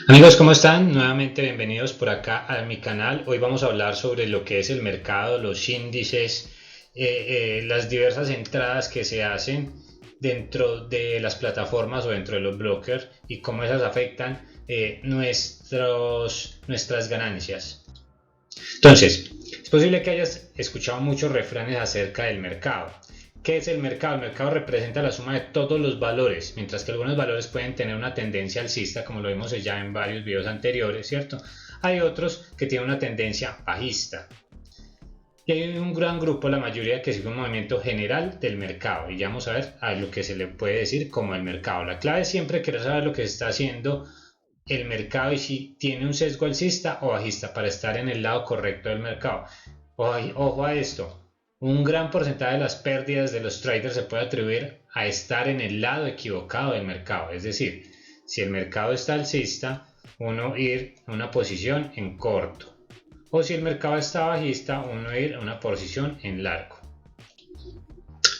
Amigos, ¿cómo están? Nuevamente bienvenidos por acá a mi canal. Hoy vamos a hablar sobre lo que es el mercado, los índices, las diversas entradas que se hacen dentro de las plataformas o dentro de los brokers y cómo esas afectan nuestras ganancias. Entonces, es posible que hayas escuchado muchos refranes acerca del mercado. ¿Qué es el mercado? El mercado representa la suma de todos los valores, mientras que algunos valores pueden tener una tendencia alcista, como lo vimos ya en varios videos anteriores, ¿cierto? Hay otros que tienen una tendencia bajista. Y hay un gran grupo, la mayoría, que sigue un movimiento general del mercado. Y ya vamos a ver a lo que se le puede decir como el mercado. La clave es siempre querer saber lo que se está haciendo el mercado y si tiene un sesgo alcista o bajista para estar en el lado correcto del mercado. Ojo a esto, un gran porcentaje de las pérdidas de los traders se puede atribuir a estar en el lado equivocado del mercado. Es decir, si el mercado está alcista, uno ir a una posición en corto. O si el mercado está bajista, uno ir a una posición en largo.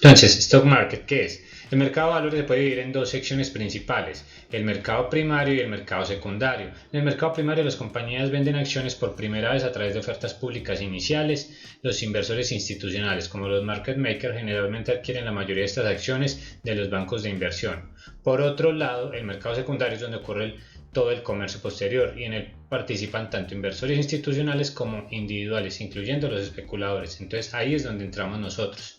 Entonces, stock market, ¿qué es? El mercado de valores se puede dividir en dos secciones principales, el mercado primario y el mercado secundario. En el mercado primario las compañías venden acciones por primera vez a través de ofertas públicas iniciales. Los inversores institucionales, como los market makers, generalmente adquieren la mayoría de estas acciones de los bancos de inversión. Por otro lado, el mercado secundario es donde ocurre todo el comercio posterior y en él participan tanto inversores institucionales como individuales, incluyendo los especuladores. Entonces ahí es donde entramos nosotros.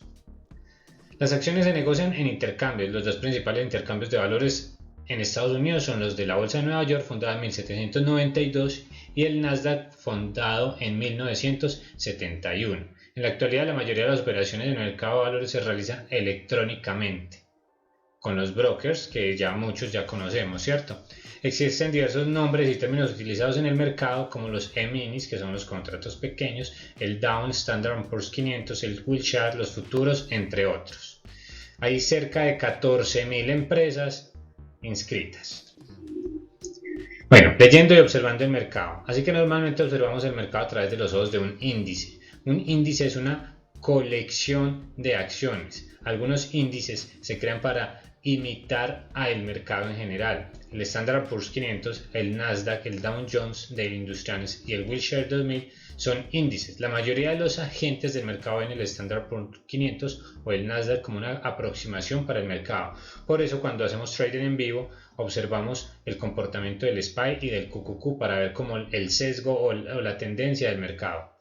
Las acciones se negocian en intercambios. Los dos principales intercambios de valores en Estados Unidos son los de la Bolsa de Nueva York, fundada en 1792, y el Nasdaq, fundado en 1971. En la actualidad, la mayoría de las operaciones en el mercado de valores se realizan electrónicamente con los brokers, que ya muchos ya conocemos, ¿cierto? Existen diversos nombres y términos utilizados en el mercado, como los E-minis, que son los contratos pequeños, el Dow, Standard Poor's 500, el Wilshire, los futuros, entre otros. Hay cerca de 14.000 empresas inscritas. Bueno, leyendo y observando el mercado. Así que normalmente observamos el mercado a través de los ojos de un índice. Un índice es una colección de acciones. Algunos índices se crean para imitar al mercado en general. El Standard Poor's 500, el Nasdaq, el Dow Jones de Industriales y el Wilshire 2000 son índices. La mayoría de los agentes del mercado ven el Standard Poor's 500 o el Nasdaq como una aproximación para el mercado. Por eso cuando hacemos trading en vivo observamos el comportamiento del SPY y del QQQ para ver como el sesgo o la tendencia del mercado.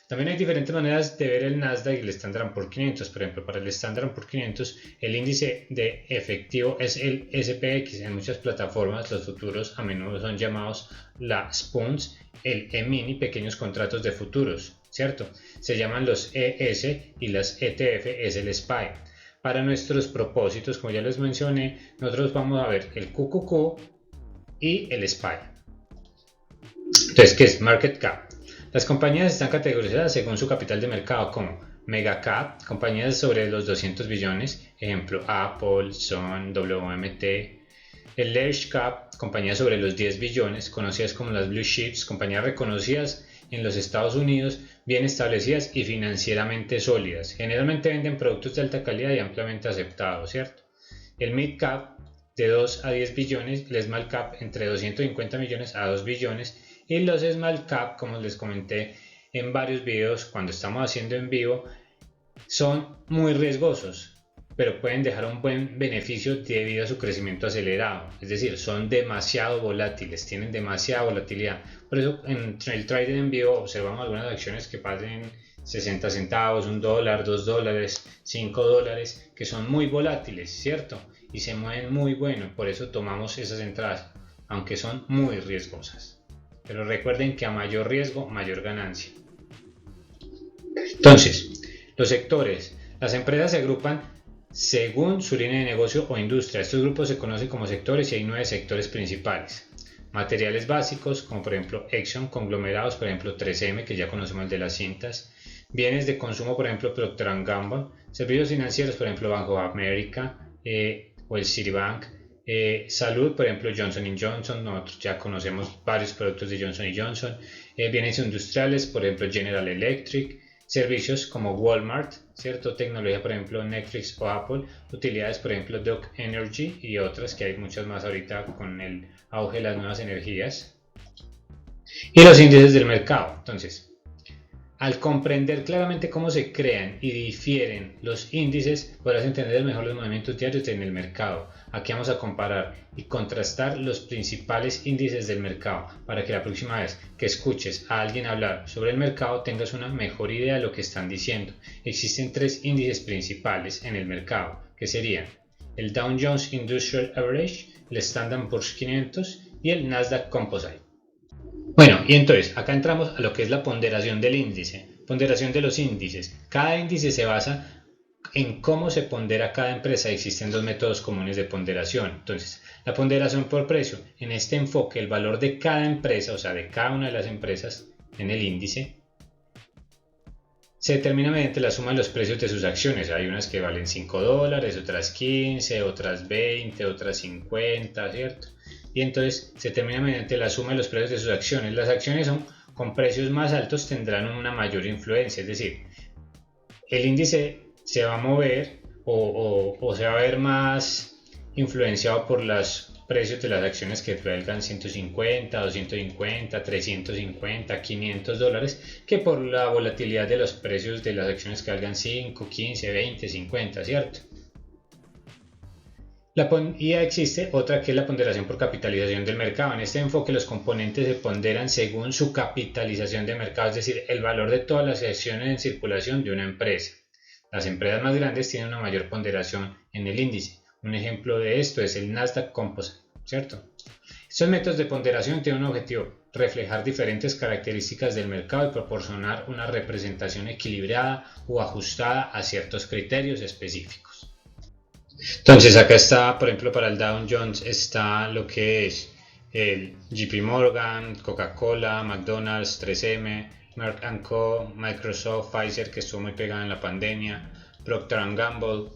También hay diferentes maneras de ver el Nasdaq y el Standard Poor's 500. Por ejemplo, para el Standard Poor's 500, el índice de efectivo es el SPX. En muchas plataformas, los futuros a menudo son llamados la SPUNS, el E-mini, pequeños contratos de futuros, ¿cierto? Se llaman los ES y las ETF es el SPY. Para nuestros propósitos, como ya les mencioné, nosotros vamos a ver el QQQ y el SPY. Entonces, ¿qué es Market Cap? Las compañías están categorizadas según su capital de mercado como Mega Cap, compañías sobre los 200 billones, ejemplo Apple, Sun, WMT. El Large Cap, compañías sobre los 10 billones, conocidas como las Blue Chips, compañías reconocidas en los Estados Unidos, bien establecidas y financieramente sólidas. Generalmente venden productos de alta calidad y ampliamente aceptados, ¿cierto? El Mid Cap, de 2 a 10 billones, el Small Cap entre 250 millones a 2 billones y los Small Cap, como les comenté en varios videos cuando estamos haciendo en vivo, son muy riesgosos, pero pueden dejar un buen beneficio debido a su crecimiento acelerado. Es decir, son demasiado volátiles, tienen demasiada volatilidad. Por eso en el trading en vivo observamos algunas acciones que pasen 60 centavos, $1, $2, $5, que son muy volátiles, ¿cierto? Y se mueven muy bueno, por eso tomamos esas entradas, aunque son muy riesgosas. Pero recuerden que a mayor riesgo, mayor ganancia. Entonces, los sectores. Las empresas se agrupan según su línea de negocio o industria. Estos grupos se conocen como sectores y hay 9 sectores principales. Materiales básicos, como por ejemplo Exxon, conglomerados, por ejemplo 3M, que ya conocemos el de las cintas. Bienes de consumo, por ejemplo Procter Gamble. Servicios financieros, por ejemplo Bank of America o el Citibank. Salud, por ejemplo Johnson Johnson, nosotros ya conocemos varios productos de Johnson Johnson. Bienes industriales, por ejemplo General Electric. Servicios como Walmart, ¿cierto? Tecnología, por ejemplo, Netflix o Apple. Utilidades, por ejemplo, Duke Energy y otras, que hay muchas más ahorita con el auge de las nuevas energías. Y los índices del mercado. Entonces, al comprender claramente cómo se crean y difieren los índices, podrás entender mejor los movimientos diarios en el mercado. Aquí vamos a comparar y contrastar los principales índices del mercado para que la próxima vez que escuches a alguien hablar sobre el mercado tengas una mejor idea de lo que están diciendo. Existen 3 índices principales en el mercado, que serían el Dow Jones Industrial Average, el Standard Poor's 500 y el Nasdaq Composite. Bueno, y entonces acá entramos a lo que es la ponderación del índice, ponderación de los índices. Cada índice se basa en cómo se pondera cada empresa. Existen 2 métodos comunes de ponderación. Entonces, la ponderación por precio, en este enfoque, el valor de cada empresa, o sea, de cada una de las empresas en el índice, se determina mediante la suma de los precios de sus acciones. Hay unas que valen $5, otras 15, otras 20, otras 50, ¿cierto? Y entonces se determina mediante la suma de los precios de sus acciones. Las acciones con precios más altos tendrán una mayor influencia, es decir, el índice se va a mover o se va a ver más influenciado por los precios de las acciones que valgan 150, 250, 350, $500 que por la volatilidad de los precios de las acciones que valgan 5, 15, 20, 50, ¿cierto? Y existe otra que es la ponderación por capitalización del mercado. En este enfoque los componentes se ponderan según su capitalización de mercado, es decir, el valor de todas las acciones en circulación de una empresa. Las empresas más grandes tienen una mayor ponderación en el índice. Un ejemplo de esto es el Nasdaq Composite, ¿cierto? Estos métodos de ponderación tienen un objetivo: reflejar diferentes características del mercado y proporcionar una representación equilibrada o ajustada a ciertos criterios específicos. Entonces acá está, por ejemplo, para el Dow Jones está lo que es el JP Morgan, Coca-Cola, McDonald's, 3M, Merck & Co, Microsoft, Pfizer, que estuvo muy pegada en la pandemia, Procter & Gamble,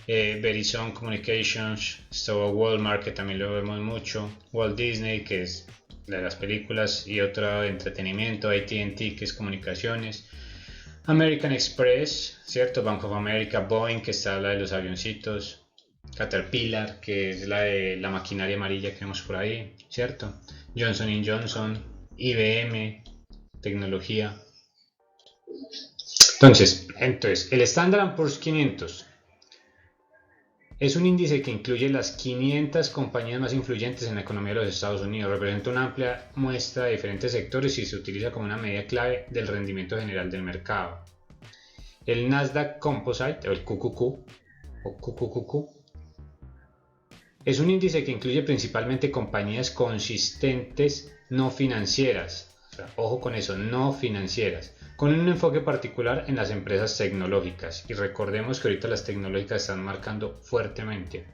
Verizon Communications, estuvo Walmart, que también lo vemos mucho, Walt Disney, que es de las películas, y otro de entretenimiento, AT&T, que es comunicaciones, American Express, ¿cierto? Bank of America, Boeing, que está la de los avioncitos, Caterpillar, que es la de la maquinaria amarilla que vemos por ahí, ¿cierto? Johnson & Johnson, IBM, tecnología. Entonces, el Standard Poor's 500 es un índice que incluye las 500 compañías más influyentes en la economía de los Estados Unidos. Representa una amplia muestra de diferentes sectores y se utiliza como una medida clave del rendimiento general del mercado. El Nasdaq Composite, o el QQQ, es un índice que incluye principalmente compañías consistentes no financieras. O sea, ojo con eso, no financieras, con un enfoque particular en las empresas tecnológicas. Y recordemos que ahorita las tecnológicas están marcando fuertemente.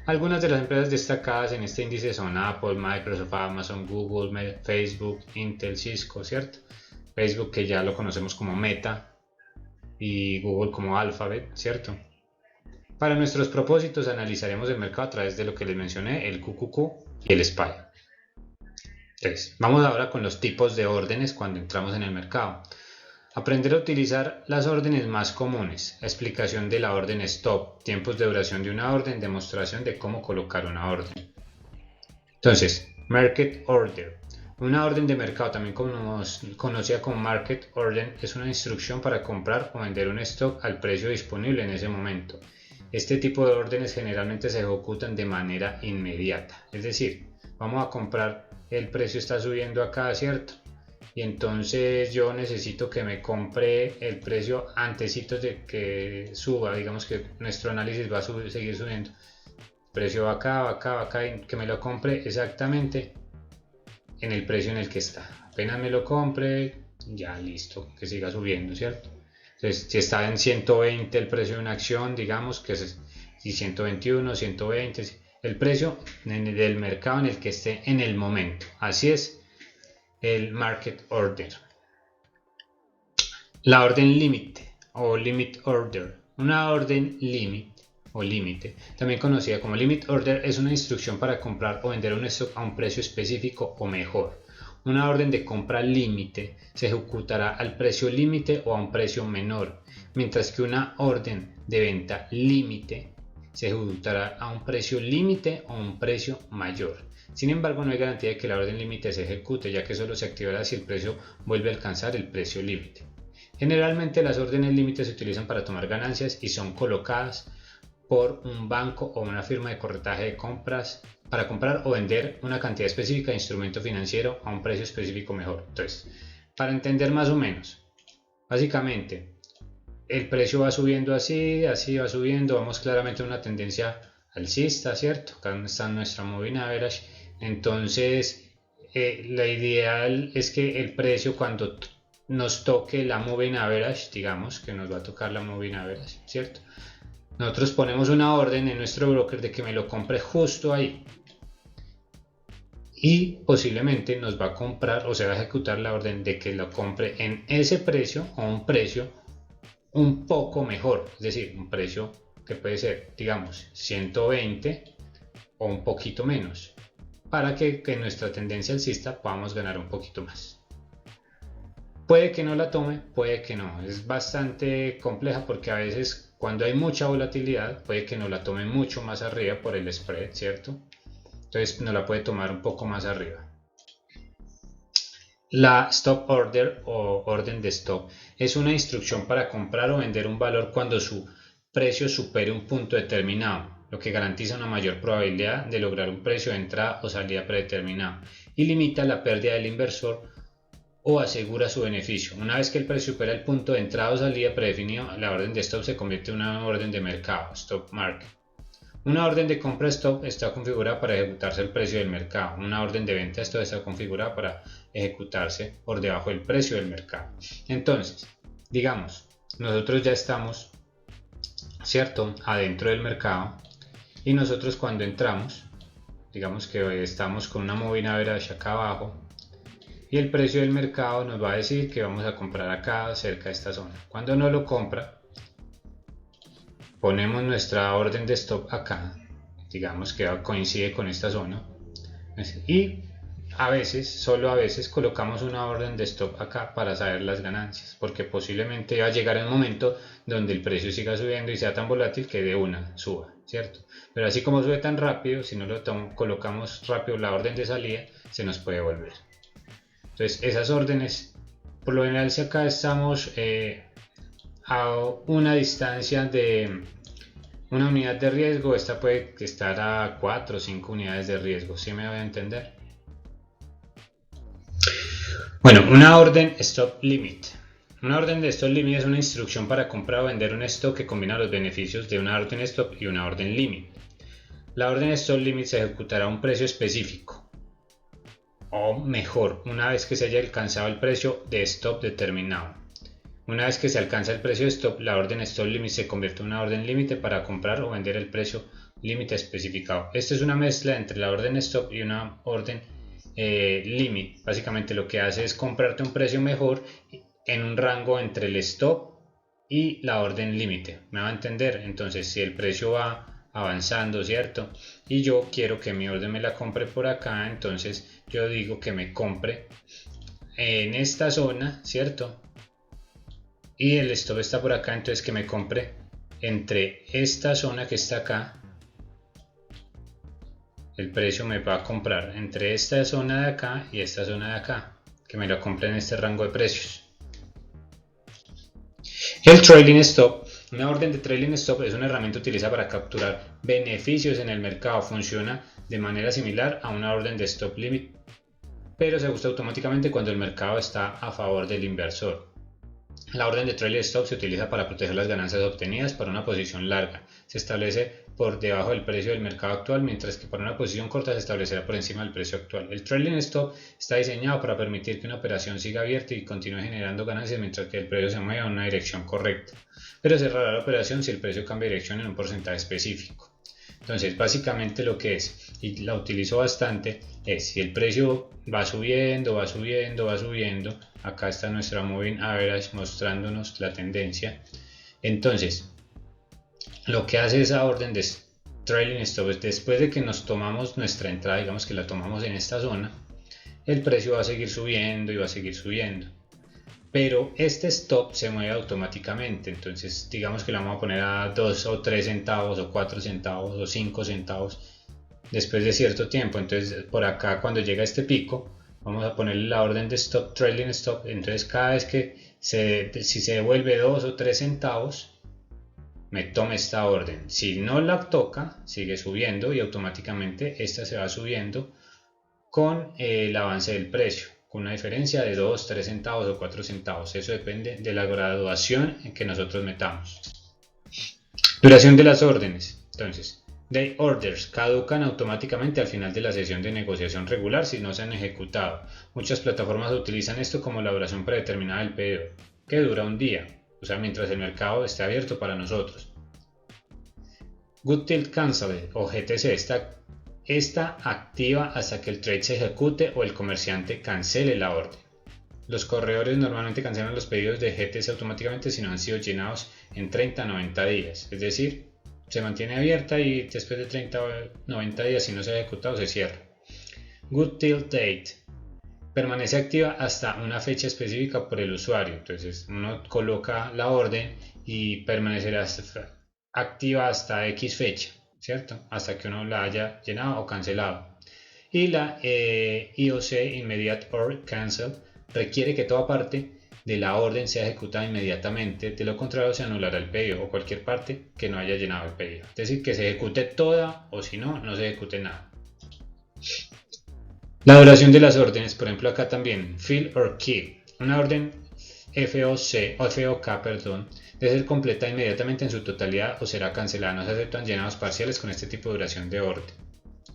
Algunas de las empresas destacadas en este índice son Apple, Microsoft, Amazon, Google, Facebook, Intel, Cisco, ¿cierto? Facebook, que ya lo conocemos como Meta, y Google como Alphabet, ¿cierto? Para nuestros propósitos analizaremos el mercado a través de lo que les mencioné, el QQQ y el SPY. Entonces, vamos ahora con los tipos de órdenes cuando entramos en el mercado. Aprender a utilizar las órdenes más comunes, explicación de la orden stop, tiempos de duración de una orden, demostración de cómo colocar una orden. Entonces, market order. Una orden de mercado, también conocida como market order, es una instrucción para comprar o vender un stock al precio disponible en ese momento. Este tipo de órdenes generalmente se ejecutan de manera inmediata, es decir, vamos a comprar, el precio está subiendo acá, ¿cierto? Y entonces yo necesito que me compre el precio antesito de que suba. Digamos que nuestro análisis va a seguir subiendo. El precio va acá, y que me lo compre exactamente en el precio en el que está. Apenas me lo compre, ya listo, que siga subiendo, ¿cierto? Entonces, si está en 120 el precio de una acción, digamos que es 121, 120, el precio del mercado en el que esté en el momento. Así es el market order. La orden límite o limit order. Una orden límite o límite, también conocida como limit order, es una instrucción para comprar o vender un stock a un precio específico o mejor. Una orden de compra límite se ejecutará al precio límite o a un precio menor, mientras que una orden de venta límite se ejecutará a un precio límite o a un precio mayor. Sin embargo, no hay garantía de que la orden límite se ejecute, ya que solo se activará si el precio vuelve a alcanzar el precio límite. Generalmente las órdenes límite se utilizan para tomar ganancias y son colocadas por un banco o una firma de corretaje de compras para comprar o vender una cantidad específica de instrumento financiero a un precio específico mejor. Entonces, para entender más o menos, básicamente el precio va subiendo así va subiendo, vamos claramente a una tendencia alcista, ¿cierto? Acá está nuestra moving average. Entonces, la ideal es que el precio cuando nos toque la moving average, digamos que nos va a tocar la moving average, ¿cierto? Nosotros ponemos una orden en nuestro broker de que me lo compre justo ahí y posiblemente nos va a comprar o se va a ejecutar la orden de que lo compre en ese precio o un precio un poco mejor, es decir, un precio que puede ser, digamos, 120 o un poquito menos, para que en nuestra tendencia alcista podamos ganar un poquito más. Puede que no la tome, puede que no, es bastante compleja porque a veces cuando hay mucha volatilidad puede que no la tome mucho más arriba por el spread, ¿cierto? Entonces no la puede tomar un poco más arriba. La stop order o orden de stop es una instrucción para comprar o vender un valor cuando su precio supere un punto determinado, lo que garantiza una mayor probabilidad de lograr un precio de entrada o salida predeterminado y limita la pérdida del inversor o asegura su beneficio. Una vez que el precio supera el punto de entrada o salida predefinido, la orden de stop se convierte en una orden de mercado, stop market. Una orden de compra stop está configurada para ejecutarse el precio del mercado. Una orden de venta stop está configurada para ejecutarse por debajo del precio del mercado. Entonces, digamos, nosotros ya estamos, ¿cierto?, adentro del mercado y nosotros cuando entramos, digamos que estamos con una moving average acá abajo y el precio del mercado nos va a decir que vamos a comprar acá cerca de esta zona. Cuando no lo compra, ponemos nuestra orden de stop acá, digamos que coincide con esta zona, y a veces, solo a veces colocamos una orden de stop acá para saber las ganancias, porque posiblemente va a llegar el momento donde el precio siga subiendo y sea tan volátil que de una suba, ¿cierto? Pero así como sube tan rápido, si no lo colocamos rápido la orden de salida, se nos puede volver. Entonces esas órdenes, por lo general si acá estamos a una distancia de una unidad de riesgo, esta puede estar a 4 o 5 unidades de riesgo, ¿sí me voy a entender? Bueno, una orden stop limit. Una orden de stop limit es una instrucción para comprar o vender un stop que combina los beneficios de una orden stop y una orden limit. La orden stop limit se ejecutará a un precio específico o mejor, una vez que se haya alcanzado el precio de stop determinado. Una vez que se alcanza el precio de stop, la orden stop limit se convierte en una orden límite para comprar o vender el precio límite especificado. Esta es una mezcla entre la orden stop y una orden limit. Básicamente lo que hace es comprarte un precio mejor en un rango entre el stop y la orden límite. ¿Me va a entender? Entonces, si el precio va avanzando, ¿cierto? Y yo quiero que mi orden me la compre por acá, entonces yo digo que me compre en esta zona, ¿cierto? Y el stop está por acá, entonces que me compre entre esta zona que está acá. El precio me va a comprar entre esta zona de acá y esta zona de acá, que me la compre en este rango de precios. El trailing stop. Una orden de trailing stop es una herramienta utilizada para capturar beneficios en el mercado. Funciona de manera similar a una orden de stop limit, pero se ajusta automáticamente cuando el mercado está a favor del inversor. La orden de trailing stop se utiliza para proteger las ganancias obtenidas para una posición larga. Se establece por debajo del precio del mercado actual, mientras que para una posición corta se establecerá por encima del precio actual. El trailing stop está diseñado para permitir que una operación siga abierta y continúe generando ganancias mientras que el precio se mueva en una dirección correcta, pero cerrará la operación si el precio cambia de dirección en un porcentaje específico. Entonces, básicamente lo que es, y la utilizo bastante, es si el precio va subiendo, acá está nuestra moving average mostrándonos la tendencia. Entonces, lo que hace esa orden de trailing stop es después de que nos tomamos nuestra entrada, digamos que la tomamos en esta zona, el precio va a seguir subiendo y va a seguir subiendo. Pero este stop se mueve automáticamente, entonces digamos que lo vamos a poner a 2 o 3 centavos o 4 centavos o 5 centavos después de cierto tiempo. Entonces por acá, cuando llega este pico, vamos a ponerle la orden de stop, trailing stop. Entonces cada vez que si se devuelve 2 o 3 centavos, me toma esta orden. Si no la toca, sigue subiendo y automáticamente esta se va subiendo con el avance del precio, con una diferencia de 2, 3 centavos o 4 centavos. Eso depende de la graduación en que nosotros metamos. Duración de las órdenes. Entonces, day orders caducan automáticamente al final de la sesión de negociación regular si no se han ejecutado. Muchas plataformas utilizan esto como la duración predeterminada del pedido, que dura un día, o sea, mientras el mercado esté abierto para nosotros. Good Till Cancelled o GTC está activa hasta que el trade se ejecute o el comerciante cancele la orden. Los corredores normalmente cancelan los pedidos de GTC automáticamente si no han sido llenados en 30 a 90 días, es decir, se mantiene abierta y después de 30 o 90 días, si no se ha ejecutado, se cierra. Good Till Date permanece activa hasta una fecha específica por el usuario, entonces uno coloca la orden y permanecerá activa hasta X fecha, ¿cierto? Hasta que uno la haya llenado o cancelado. Y la IOC, Immediate or Cancel, requiere que toda parte de la orden sea ejecutada inmediatamente, de lo contrario se anulará el pedido o cualquier parte que no haya llenado el pedido. Es decir, que se ejecute toda o si no, no se ejecute nada. La duración de las órdenes, por ejemplo acá también, Fill or Kill. Una orden FOK, debe ser completa inmediatamente en su totalidad o será cancelada. No se aceptan llenados parciales con este tipo de duración de orden.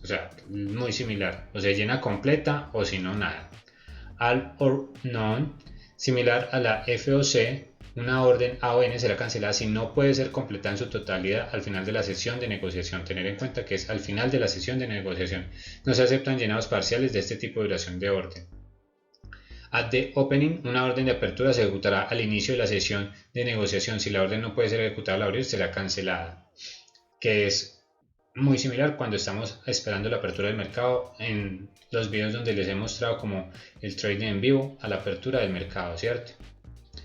O sea, muy similar. O se llena completa o si no, nada. All or None, similar a la FOC, una orden AON será cancelada si no puede ser completada en su totalidad al final de la sesión de negociación. Tener en cuenta que es al final de la sesión de negociación. No se aceptan llenados parciales de este tipo de duración de orden. At the opening, una orden de apertura se ejecutará al inicio de la sesión de negociación. Si la orden no puede ser ejecutada al abrir, será cancelada, que es muy similar cuando estamos esperando la apertura del mercado en los videos donde les he mostrado como el trading en vivo a la apertura del mercado, ¿cierto?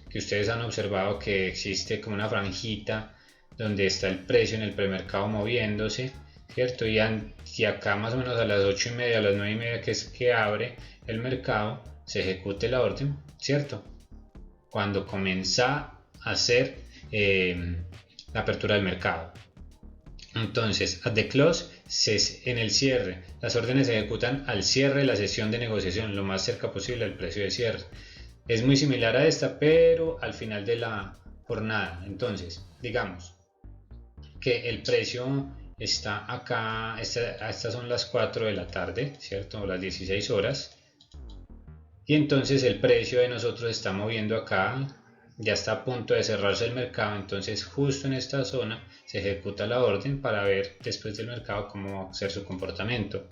Que ustedes han observado que existe como una franjita donde está el precio en el premercado moviéndose, ¿cierto? Y acá más o menos a las 8:30, a las 9:30 que es que abre el mercado, se ejecute la orden, ¿cierto? Cuando comienza a hacer la apertura del mercado. Entonces, at the close, en el cierre, las órdenes se ejecutan al cierre de la sesión de negociación, lo más cerca posible al precio de cierre. Es muy similar a esta, pero al final de la jornada. Entonces, digamos que el precio está acá, estas son las 4 de la tarde, ¿cierto? O las 16 horas. Y entonces el precio de nosotros está moviendo acá, ya está a punto de cerrarse el mercado, entonces justo en esta zona se ejecuta la orden para ver después del mercado cómo va a ser su comportamiento.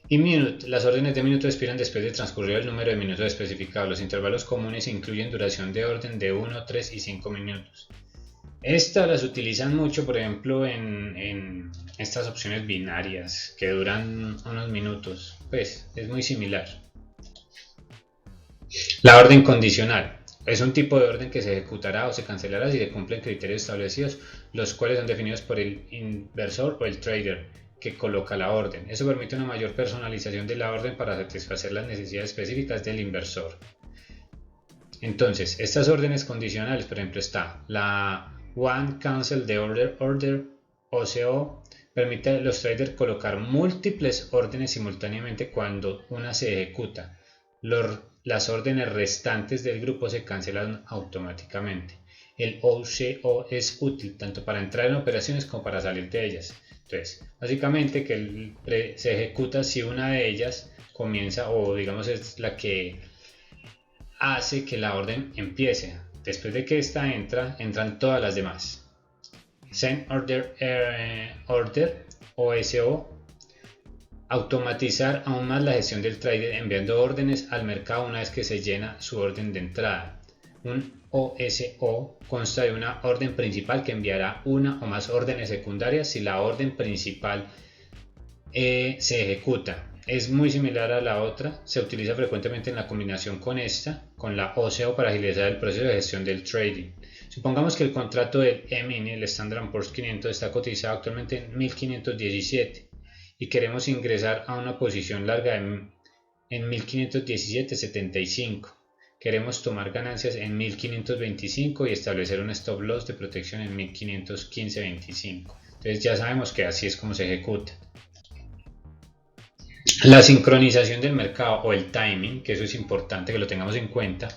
Y minute, las órdenes de minuto expiran después de transcurrir el número de minutos especificado. Los intervalos comunes incluyen duración de orden de 1, 3 y 5 minutos. Estas las utilizan mucho, por ejemplo, en estas opciones binarias que duran unos minutos. Pues es muy similar. La orden condicional es un tipo de orden que se ejecutará o se cancelará si se cumplen criterios establecidos, los cuales son definidos por el inversor o el trader que coloca la orden. Eso permite una mayor personalización de la orden para satisfacer las necesidades específicas del inversor. Entonces, estas órdenes condicionales, por ejemplo, está la One Cancel the Order OCO, permite a los traders colocar múltiples órdenes simultáneamente cuando una se ejecuta. Las órdenes restantes del grupo se cancelan automáticamente. El OCO es útil tanto para entrar en operaciones como para salir de ellas. Entonces, básicamente que se ejecuta si una de ellas comienza o digamos es la que hace que la orden empiece. Después de que esta entran todas las demás. Send Order OSO. Automatizar aún más la gestión del trader enviando órdenes al mercado una vez que se llena su orden de entrada. Un OSO consta de una orden principal que enviará una o más órdenes secundarias si la orden principal se ejecuta. es muy similar a la otra, se utiliza frecuentemente en la combinación con esta, con la OCO para agilizar el proceso de gestión del trading. Supongamos que el contrato del E-mini, el Standard & Poor's 500, está cotizado actualmente en 1517 y queremos ingresar a una posición larga en 1517.75. Queremos tomar ganancias en 1525 y establecer un stop loss de protección en 1515.25. Entonces ya sabemos que así es como se ejecuta. La sincronización del mercado o el timing, que eso es importante que lo tengamos en cuenta.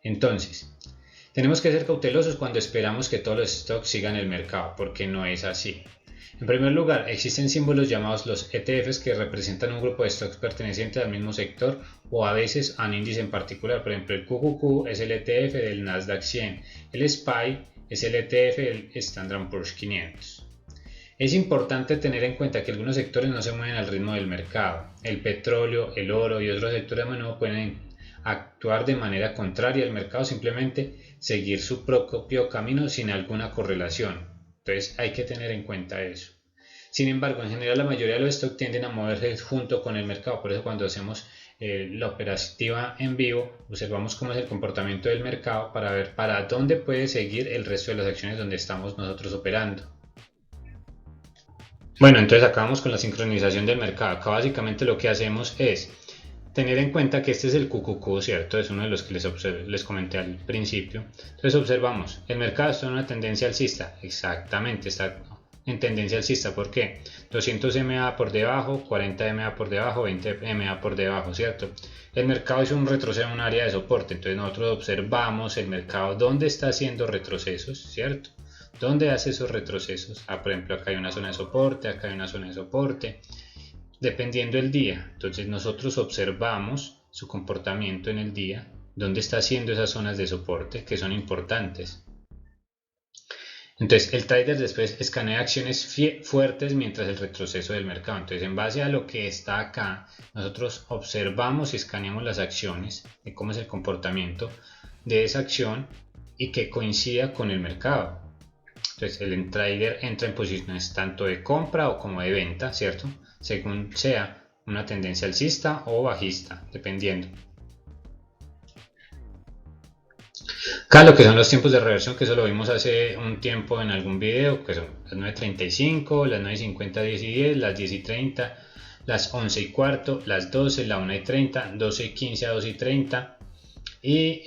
Entonces, tenemos que ser cautelosos cuando esperamos que todos los stocks sigan el mercado, porque no es así. En primer lugar, existen símbolos llamados los ETFs que representan un grupo de stocks pertenecientes al mismo sector o a veces a un índice en particular. Por ejemplo, el QQQ es el ETF del Nasdaq 100, el SPY es el ETF del Standard & Poor's 500. Es importante tener en cuenta que algunos sectores no se mueven al ritmo del mercado. El petróleo, el oro y otros sectores a menudo pueden actuar de manera contraria al mercado, simplemente seguir su propio camino sin alguna correlación. Entonces hay que tener en cuenta eso. Sin embargo, en general la mayoría de los stocks tienden a moverse junto con el mercado. Por eso cuando hacemos la operativa en vivo, observamos cómo es el comportamiento del mercado para ver para dónde puede seguir el resto de las acciones donde estamos nosotros operando. Bueno, entonces acá vamos con la sincronización del mercado. Acá básicamente lo que hacemos es tener en cuenta que este es el QQQ, ¿cierto? Es uno de los que les comenté al principio. Entonces observamos, el mercado está en una tendencia alcista. Exactamente, está en tendencia alcista. ¿Por qué? 200 MA por debajo, 40 MA por debajo, 20 MA por debajo, ¿cierto? El mercado hizo un retroceso en un área de soporte. Entonces nosotros observamos el mercado dónde está haciendo retrocesos, ¿cierto? ¿Dónde hace esos retrocesos? Por ejemplo, acá hay una zona de soporte, acá hay una zona de soporte, dependiendo del día. Entonces nosotros observamos su comportamiento en el día, dónde está haciendo esas zonas de soporte que son importantes. Entonces el trader después escanea acciones fuertes mientras el retroceso del mercado. Entonces en base a lo que está acá, nosotros observamos y escaneamos las acciones, de cómo es el comportamiento de esa acción y que coincida con el mercado. Entonces el trader entra en posiciones tanto de compra o como de venta, ¿cierto? Según sea una tendencia alcista o bajista, dependiendo. Acá lo que son los tiempos de reversión, que eso lo vimos hace un tiempo en algún video, que son las 9:35, las 9:50, 10 y 10, las 10 y 30, las 11 y cuarto, las 12, la 1:30, 12:15 a 2:30 y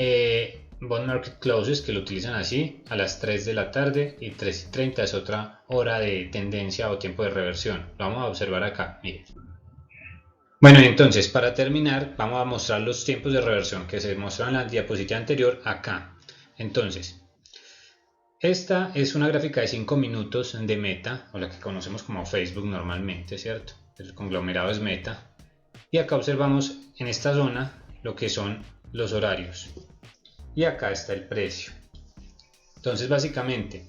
Bond Market Closes, que lo utilizan así, a las 3 de la tarde, y 3:30 es otra hora de tendencia o tiempo de reversión. Lo vamos a observar acá, miren. Bueno, entonces para terminar vamos a mostrar los tiempos de reversión que se mostraron en la diapositiva anterior acá. Entonces, esta es una gráfica de 5 minutos de Meta, o la que conocemos como Facebook normalmente, ¿cierto? El conglomerado es Meta. Y acá observamos en esta zona lo que son los horarios. Y acá está el precio. Entonces básicamente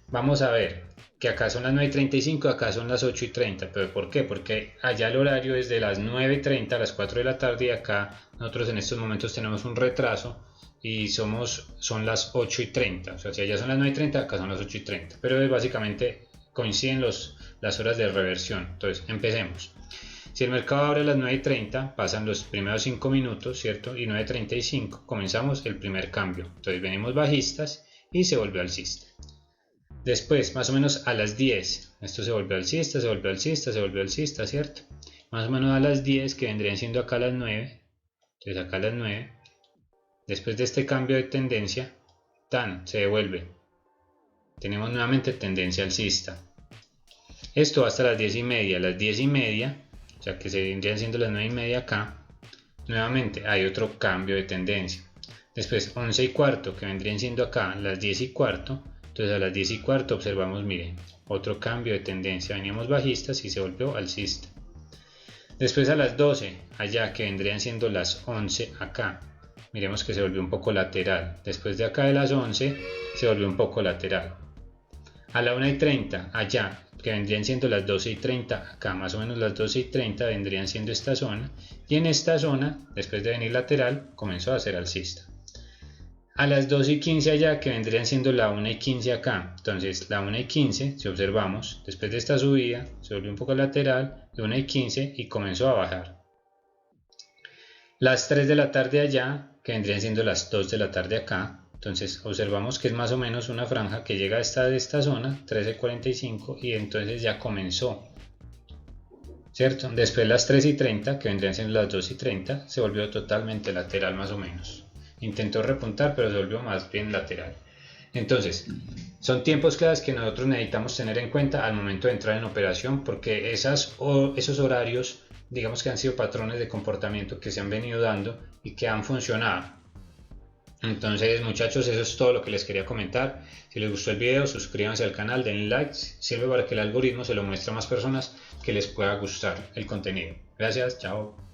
vamos a ver que acá son las 9:35, acá son las 8:30. ¿Pero por qué? Porque allá el horario es de las 9:30 a las 4 de la tarde y acá nosotros en estos momentos tenemos un retraso y son las 8:30. O sea, si allá son las 9:30, acá son las 8:30. Pero básicamente coinciden las horas de reversión. Entonces empecemos. Si el mercado abre a las 9:30, pasan los primeros 5 minutos, ¿cierto? Y 9:35 comenzamos el primer cambio. Entonces venimos bajistas y se volvió alcista. Después, más o menos a las 10, esto se volvió alcista, se volvió alcista, se volvió alcista, ¿cierto? Más o menos a las 10, que vendrían siendo acá las 9. Entonces acá a las 9. Después de este cambio de tendencia, se devuelve. Tenemos nuevamente tendencia alcista. Esto hasta las 10:30. A las 10:30, o sea que se vendrían siendo las 9:30 acá, nuevamente hay otro cambio de tendencia. Después 11:15, que vendrían siendo acá las 10:15. Entonces a las 10:15 observamos, miren, otro cambio de tendencia. Veníamos bajistas y se volvió alcista. Después a las 12, allá que vendrían siendo las 11 acá, miremos que se volvió un poco lateral. Después de acá de las 11 se volvió un poco lateral. A la 1:30, allá que vendrían siendo las 12:30, acá más o menos las 12:30 vendrían siendo esta zona, y en esta zona, después de venir lateral, comenzó a ser alcista. a las 2:15 allá, que vendrían siendo la 1:15 acá. Entonces la 1:15, si observamos, después de esta subida, se volvió un poco lateral, de 1:15 y comenzó a bajar. Las 3 de la tarde allá, que vendrían siendo las 2 de la tarde acá. Entonces observamos que es más o menos una franja que llega hasta esta zona, 13:45, y entonces ya comenzó, ¿cierto? Después las 3:30, que vendrían siendo las 2:30, se volvió totalmente lateral más o menos. Intentó repuntar, pero se volvió más bien lateral. Entonces, son tiempos claves que nosotros necesitamos tener en cuenta al momento de entrar en operación, porque esos horarios, digamos que han sido patrones de comportamiento que se han venido dando y que han funcionado. Entonces, muchachos, eso es todo lo que les quería comentar. Si les gustó el video, suscríbanse al canal, denle like, sirve para que el algoritmo se lo muestre a más personas que les pueda gustar el contenido. Gracias, chao.